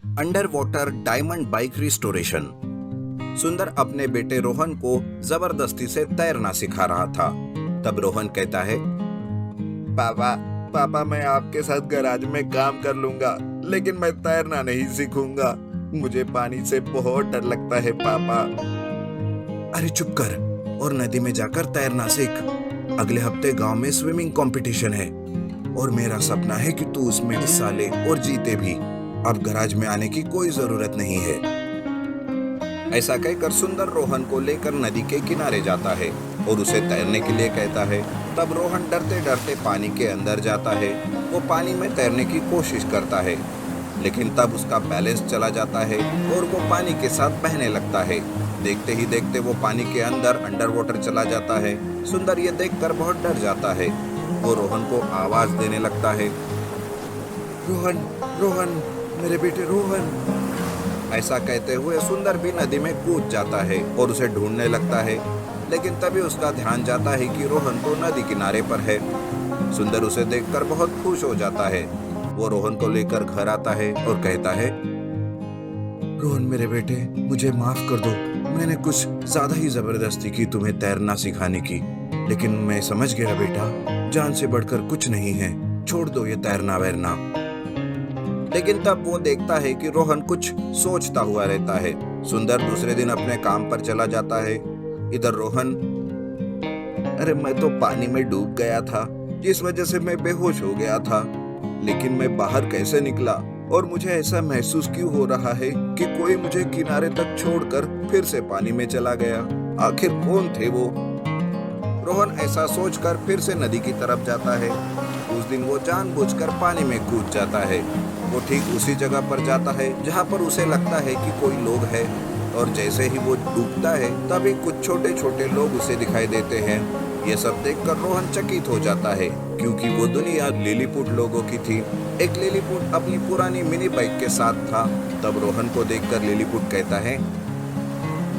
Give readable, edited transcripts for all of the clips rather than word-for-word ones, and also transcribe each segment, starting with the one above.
Under water diamond bike restoration. सुंदर अपने बेटे रोहन को जबरदस्ती से तैरना सिखा रहा था। तब रोहन कहता है, पापा पापा मैं आपके साथ गैराज में काम कर लूंगा, लेकिन मैं तैरना नहीं सीखूंगा। मुझे पानी से बहुत डर लगता है पापा। अरे चुप कर और नदी में जाकर तैरना सीख। अगले हफ्ते गांव में स्विमिंग कंपटीशन है और मेरा सपना है कि तू उसमें हिस्सा ले और जीते भी। अब गैराज में आने की कोई जरूरत नहीं है। ऐसा कहकर सुंदर रोहन को लेकर नदी के किनारे जाता है और उसे तैरने के लिए कहता है। तब रोहन डरते डरते पानी के अंदर जाता है। वो पानी में तैरने की कोशिश करता है, लेकिन तब उसका बैलेंस चला जाता है और वो पानी के साथ बहने लगता है। देखते ही देखते वो पानी के अंदर अंडर वाटर चला जाता है। सुंदर ये देखकर बहुत डर जाता है। वो रोहन को आवाज देने लगता है, रोहन रोहन मेरे बेटे रोहन। ऐसा कहते हुए सुंदर भी नदी में कूद जाता है और उसे ढूंढने लगता है, लेकिन तभी उसका ध्यान जाता है कि रोहन तो नदी किनारे पर है। सुंदर उसे देखकर बहुत खुश हो जाता है। वो रोहन को लेकर घर आता है और कहता है, रोहन मेरे बेटे मुझे माफ कर दो। मैंने कुछ ज्यादा ही जबरदस्ती की तुम्हें तैरना सिखाने की, लेकिन मैं समझ गया बेटा, जान से बढ़कर कुछ नहीं है। छोड़ दो ये तैरना वैरना। लेकिन तब वो देखता है कि रोहन कुछ सोचता हुआ रहता है। सुंदर दूसरे दिन अपने काम पर चला जाता है। इधर रोहन, अरे मैं तो पानी में डूब गया था, जिस वजह से मैं बेहोश हो गया था। लेकिन मैं बाहर कैसे निकला और मुझे ऐसा महसूस क्यों हो रहा है कि कोई मुझे किनारे तक छोड़कर फिर से पानी में चला गया। आखिर कौन थे वो? रोहन ऐसा सोचकर फिर से नदी की तरफ जाता है। उस दिन वो जानबूझकर पानी में कूद जाता है। वो ठीक उसी जगह पर जाता है जहाँ पर उसे लगता है कि कोई लोग है, और जैसे ही वो डूबता है तभी कुछ छोटे छोटे लोग उसे दिखाई देते हैं। ये सब देखकर रोहन चकित हो जाता है, क्योंकि वो दुनिया लिलीपुट लोगों की थी। एक लिलीपुट अपनी पुरानी मिनी बाइक के साथ था। तब रोहन को देखकर लिलीपुट कहता है,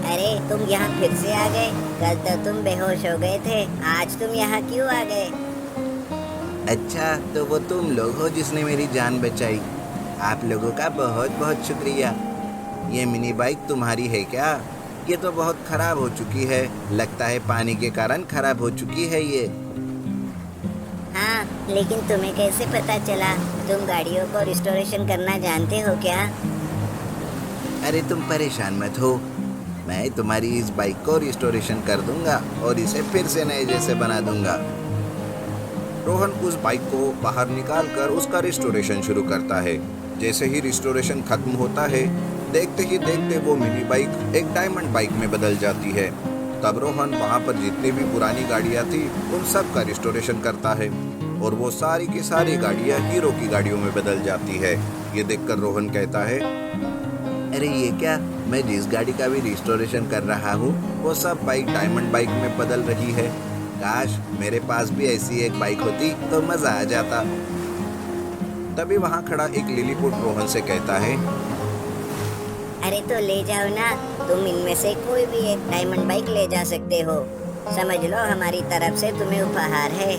अरे तुम यहाँ फिर से आ गए। कल तो तुम बेहोश हो गए थे, आज तुम यहाँ क्यों आ गए? अच्छा तो वो तुम लोग हो जिसने मेरी जान बचाई। आप लोगों का बहुत बहुत शुक्रिया। ये मिनी बाइक तुम्हारी है क्या? ये तो बहुत खराब हो चुकी है, लगता है पानी के कारण खराब हो चुकी है ये। हाँ, लेकिन तुम्हें कैसे पता चला? तुम गाड़ियों को रिस्टोरेशन करना जानते हो क्या? अरे तुम परेशान मत हो, मैं तुम्हारी इस बाइक को रिस्टोरेशन कर दूंगा और इसे फिर से नए जैसे बना दूंगा। रोहन उस बाइक को बाहर निकालकर उसका रिस्टोरेशन शुरू करता है। जैसे ही रिस्टोरेशन खत्म होता है, देखते ही देखते वो मिनी बाइक एक डायमंड बाइक में बदल जाती है। तब रोहन वहाँ पर जितनी भी पुरानी गाड़ियाँ थी उन सब का रिस्टोरेशन करता है और वो सारी की सारी गाड़ियाँ हीरो की गाड़ियों में बदल जाती है। ये देखकर रोहन कहता है, अरे ये क्या, मैं जिस गाड़ी का भी रिस्टोरेशन कर रहा हूँ वो सब बाइक डायमंड बाइक में बदल रही है। काश मेरे पास भी ऐसी एक बाइक होती तो मजा आ जाता। तभी वहाँ खड़ा एक लिलीपुट रोहन से कहता है, अरे तो ले जाओ ना, तुम इनमें से कोई भी एक डायमंड बाइक ले जा सकते हो। समझ लो हमारी तरफ से तुम्हें उपहार है।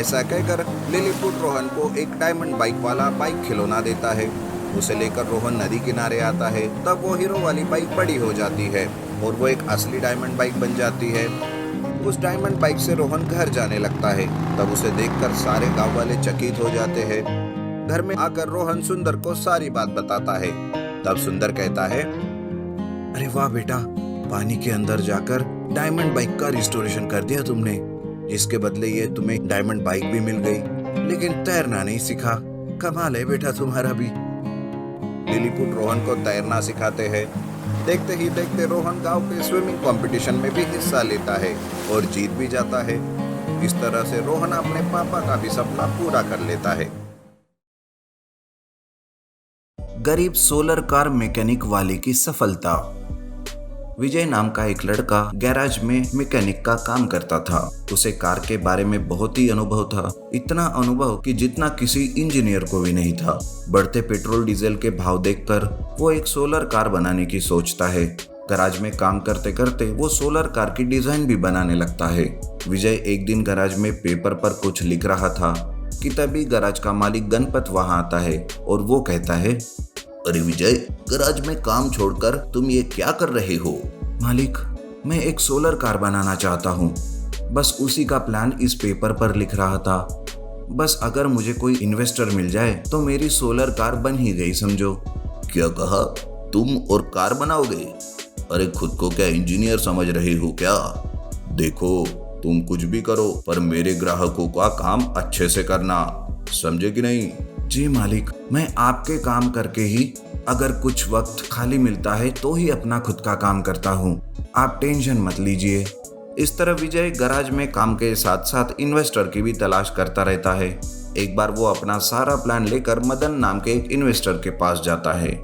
ऐसा कहकर लिलीपुट रोहन को एक डायमंड बाइक वाला बाइक खिलौना देता है। उसे लेकर रोहन नदी किनारे आता है। तब वो हीरो वाली बाइक बड़ी हो जाती है और वो एक असली डायमंड बाइक बन जाती है। उस डायमंड बाइक से रोहन घर जाने लगता है। तब उसे देखकर सारे गांव वाले चकित हो जाते हैं। घर में आकर रोहन सुंदर को सारी बात बताता है। तब सुंदर कहता है, अरे वाह बेटा, पानी के अंदर जाकर डायमंड बाइक का रिस्टोरेशन कर दिया तुमने। इसके बदले ये तुम्हें डायमंड बाइक भी मिल गई, लेकिन तैरना नहीं सीखा। कमाल है बेटा तुम्हारा भी। लिलीपुट रोहन को तैरना सिखाते हैं। देखते ही देखते रोहन गांव के स्विमिंग कंपटीशन में भी हिस्सा लेता है और जीत भी जाता है। इस तरह से रोहन अपने पापा का भी सपना पूरा कर लेता है। गरीब सोलर कार मैकेनिक वाले की सफलता। विजय नाम का एक लड़का गैराज में मैकेनिक का काम करता था। उसे कार के बारे में बहुत ही अनुभव था, इतना अनुभव कि जितना किसी इंजीनियर को भी नहीं था। बढ़ते पेट्रोल डीजल के भाव देखकर वो एक सोलर कार बनाने की सोचता है। गैराज में काम करते करते वो सोलर कार की डिजाइन भी बनाने लगता है। विजय एक दिन गैराज में पेपर पर कुछ लिख रहा था। कि तभी गैराज का मालिक गणपत वहां आता है और वो कहता है, अरे विजय, गैराज में काम छोड़कर तुम ये क्या कर रहे हो? मालिक, मैं एक सोलर कार बनाना चाहता हूँ। बस उसी का प्लान इस पेपर पर लिख रहा था। बस अगर मुझे कोई इन्वेस्टर मिल जाए तो मेरी सोलर कार बन ही गई समझो। क्या कहा? तुम और कार बनाओगे? अरे खुद को क्या इंजीनियर समझ रहे हो क्या? देखो, तुम कुछ भी करो पर मेरे ग्राहकों का काम अच्छे से करना, समझे कि नहीं? जी मालिक, मैं आपके काम करके ही अगर कुछ वक्त खाली मिलता है तो ही अपना खुद का काम करता हूँ, आप टेंशन मत लीजिए। इस तरह विजय गैराज में काम के साथ साथ इन्वेस्टर की भी तलाश करता रहता है। एक बार वो अपना सारा प्लान लेकर मदन नाम के एक इन्वेस्टर के पास जाता है,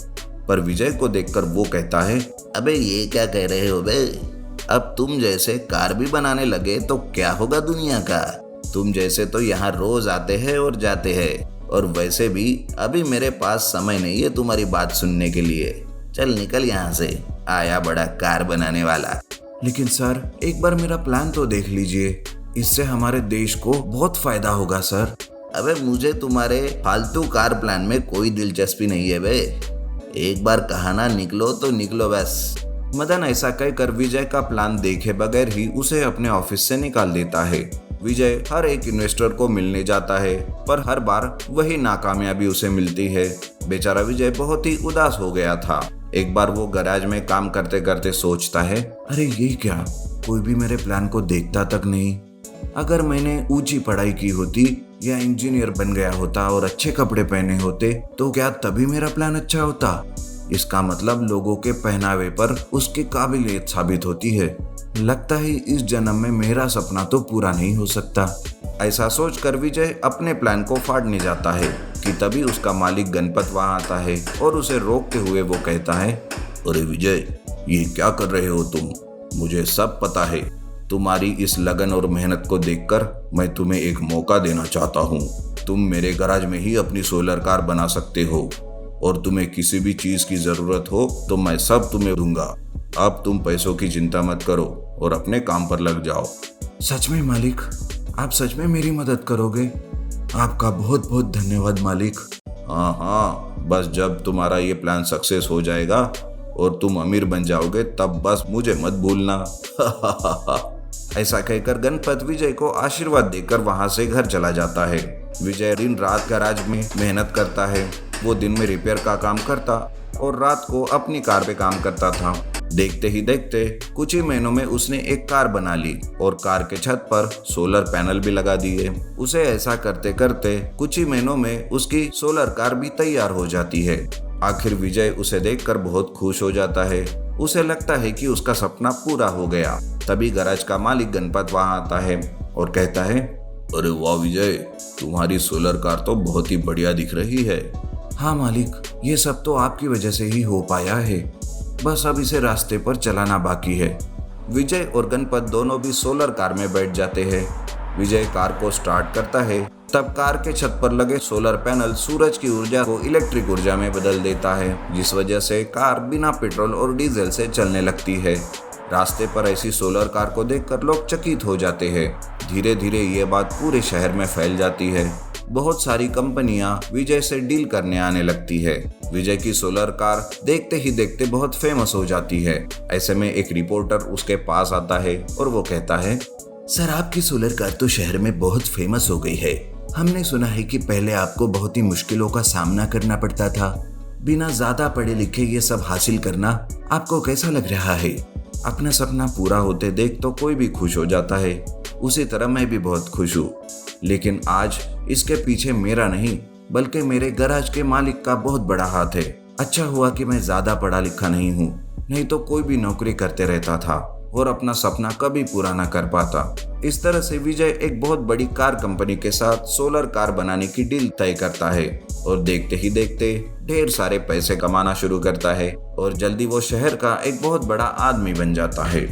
पर विजय को देखकर वो कहता है, अबे ये क्या कह रहे हो बे? अब तुम जैसे कार भी बनाने लगे तो क्या होगा दुनिया का? तुम जैसे तो यहाँ रोज आते हैं और जाते हैं, और वैसे भी अभी मेरे पास समय नहीं है तुम्हारी बात सुनने के लिए। चल निकल यहाँ से, आया बड़ा कार बनाने वाला। लेकिन सर, एक बार मेरा प्लान तो देख लीजिए, इससे हमारे देश को बहुत फायदा होगा सर। अबे मुझे तुम्हारे फालतू कार प्लान में कोई दिलचस्पी नहीं है बे। एक बार कहा ना निकलो तो निकलो बस। मदन ऐसा कहकर विजय का प्लान देखे बगैर ही उसे अपने ऑफिस से निकाल देता है। विजय हर एक इन्वेस्टर को मिलने जाता है, पर हर बार वही नाकामयाबी उसे मिलती है। बेचारा विजय बहुत ही उदास हो गया था। एक बार वो गैराज में काम करते करते सोचता है, अरे ये क्या, कोई भी मेरे प्लान को देखता तक नहीं। अगर मैंने ऊंची पढ़ाई की होती या इंजीनियर बन गया होता और अच्छे कपड़े पहने होते तो क्या तभी मेरा प्लान अच्छा होता? इसका मतलब लोगों के पहनावे पर उसकी काबिलियत साबित होती है। लगता है इस जन्म में मेरा सपना तो पूरा नहीं हो सकता। ऐसा सोचकर विजय अपने प्लान को फाड़ने जाता है कि तभी उसका मालिक गणपत वहां आता है और उसे रोकते हुए वो कहता है, अरे विजय, ये क्या कर रहे हो तुम? मुझे सब पता है। तुम्हारी इस लगन और मेहनत को देखकर मैं तुम्हें एक मौका देना चाहता हूँ। तुम मेरे गैराज में ही अपनी सोलर कार बना सकते हो, और तुम्हें किसी भी चीज की जरूरत हो तो मैं सब तुम्हें दूंगा। अब तुम पैसों की चिंता मत करो और अपने काम पर लग जाओ। सच में मालिक, आप सच में मेरी मदद करोगे? आपका बहुत बहुत धन्यवाद मालिक। हाँ, बस जब तुम्हारा ये प्लान सक्सेस हो जाएगा और तुम अमीर बन जाओगे तब बस मुझे मत भूलना। ऐसा कहकर गणपत विजय को आशीर्वाद देकर वहां से घर चला जाता है। विजय दिन रात गैराज में मेहनत करता है। वो दिन में रिपेयर का काम करता और रात को अपनी कार पे काम करता था। देखते ही देखते कुछ ही महीनों में उसने एक कार बना ली और कार के छत पर सोलर पैनल भी लगा दिए। उसे ऐसा करते करते कुछ ही महीनों में उसकी सोलर कार भी तैयार हो जाती है। आखिर विजय उसे देखकर बहुत खुश हो जाता है। उसे लगता है कि उसका सपना पूरा हो गया। तभी गैराज का मालिक गणपत वहां आता है और कहता है, अरे वाह विजय, तुम्हारी सोलर कार तो बहुत ही बढ़िया दिख रही है। हाँ मालिक, ये सब तो आपकी वजह से ही हो पाया है। बस अब इसे रास्ते पर चलाना बाकी है। विजय और गणपत दोनों भी सोलर कार में बैठ जाते हैं। विजय कार को स्टार्ट करता है, तब कार के छत पर लगे सोलर पैनल सूरज की ऊर्जा को इलेक्ट्रिक ऊर्जा में बदल देता है, जिस वजह से कार बिना पेट्रोल और डीजल से चलने लगती है। रास्ते पर ऐसी सोलर कार को देखकर लोग चकित हो जाते हैं। धीरे धीरे ये बात पूरे शहर में फैल जाती है। बहुत सारी कंपनियां विजय से डील करने आने लगती है। विजय की सोलर कार देखते ही देखते बहुत फेमस हो जाती है। ऐसे में एक रिपोर्टर उसके पास आता है और वो कहता है, सर आपकी सोलर कार तो शहर में बहुत फेमस हो गई है। हमने सुना है कि पहले आपको बहुत ही मुश्किलों का सामना करना पड़ता था। बिना ज्यादा पढ़े लिखे ये सब हासिल करना आपको कैसा लग रहा है? अपना सपना पूरा होते देख तो कोई भी खुश हो जाता है। उसी तरह मैं भी बहुत खुश हूँ, लेकिन आज इसके पीछे मेरा नहीं बल्कि मेरे गैराज के मालिक का बहुत बड़ा हाथ है। अच्छा हुआ कि मैं ज्यादा पढ़ा लिखा नहीं हूँ, नहीं तो कोई भी नौकरी करते रहता था और अपना सपना कभी पूरा न कर पाता। इस तरह से विजय एक बहुत बड़ी कार कंपनी के साथ सोलर कार बनाने की डील तय करता है और देखते ही देखते ढेर सारे पैसे कमाना शुरू करता है और जल्दी वो शहर का एक बहुत बड़ा आदमी बन जाता है।